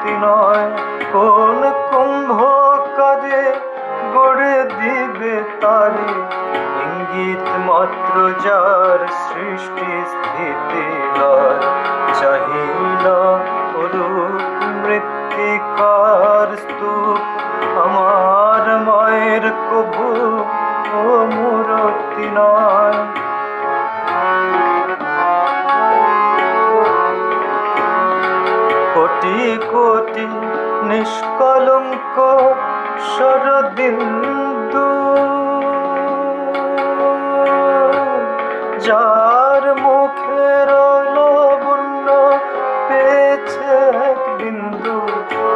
মূরতি নয়। কোন কুম্ভ কাজে গড়ে দিবে তারে, ইঙ্গিত মাত্র যার সৃষ্টি স্থিতি লয়। চাহি না অরূপ মৃত্তিকার স্তূপ, আমার মায়ের কভু ও মূরতি নয়। কোটি কোটি নিষ্কলঙ্ক শরদিন্দু, যার মুখের লাবণ্য পেয়েছে এক বিন্দু।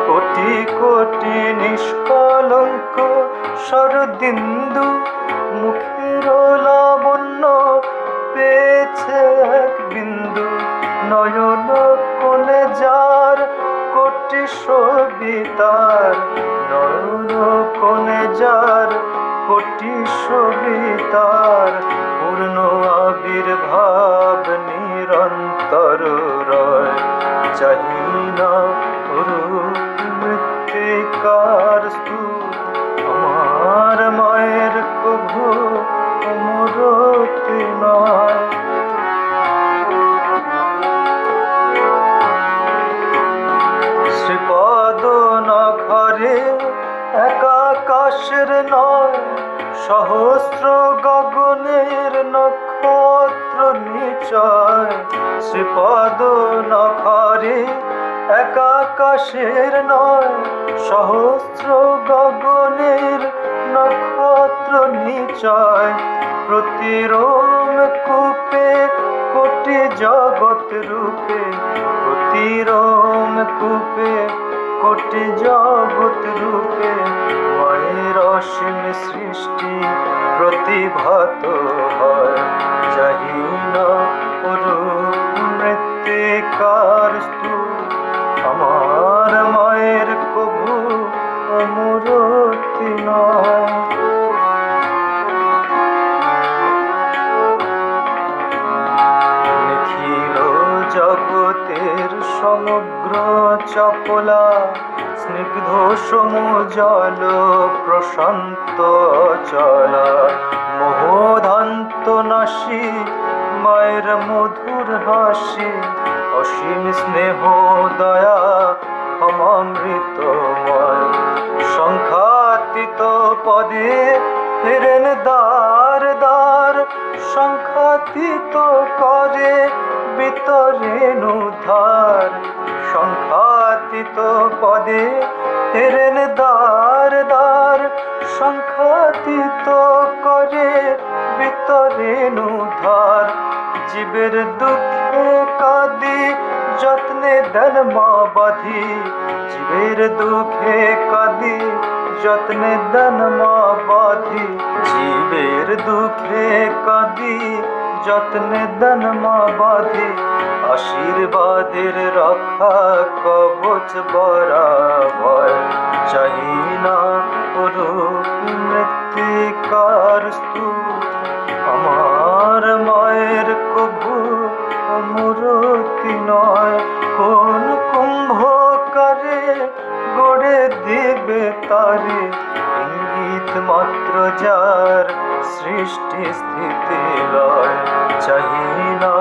কোটি কোটি নিষ্কলঙ্ক শরদিন্দু, মুখের লাবণ্য পেয়েছে এক বিন্দু। নয়ন কোণে যার কোটি সবিতার, নয়ন কোণে যার কোটি সবিতার। পূর্ণ আবির্ভাব নিরন্তর রয়। চাহি না অরূপ মৃত্তিকার স্তূপ, আমার মায়ের কভু মূরতি নয়। শ্রীপদ নখরে এক আকাশের নয়, সহস্র গগনের নক্ষত্র নিচয়। শ্রীপদ নখরে এক আকাশের নয়, সহস্র গগনের নক্ষত্র নিচয়। প্রতি রোম কূপে কোটি জগৎ রূপে, প্রতি রোম কূপে কোটি জগৎ রূপে। মায়ের অসীম সৃষ্টি প্রতিভাত হয়। চাহি না অরূপ মৃত্তিকার স্তূপ, আমার মায়ের কভু মূরতি নয়। নিখিল জগতের সমগ্র চপলা, স্নিগ্ধ সমুজল প্রশান্ত চলা। মোহধান্ত নাসি মায়ের মধুর হাসি, অসীম স্নেহ দয়া ক্ষমামৃতময়। সংখ্যাতীত পদে ফেরেন দ্বার দ্বার, সংখ্যাতীত করে বিতরেন উদ্ধার। সংখ্যাতীত পদে ফেরেন দ্বার দ্বার, সংখ্যাতীত করে বিতরেন উদ্ধার। জীবের দুঃখে কাঁদি যত্নে দেন মা বাঁধি, জীবের দুঃখে কাঁদি যত্নে দেন মা বাঁধি। জীবের দুঃখে কাঁদি যত্নে দেন মা বাঁধি। আশীর্বাদের রক্ষা কবচ বরাবর। চাহি না অরূপ মৃত্তিকার স্তূপ, আমার মায়ের কভু মূরতি নয়। কোন কুম্ভকারে গড়ে দিবে তারে, ইঙ্গিত মাত্র যার সৃষ্টি স্থিতি লয়। চাহি না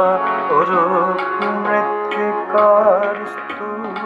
অরূপ মৃত্তিকার স্তূপ।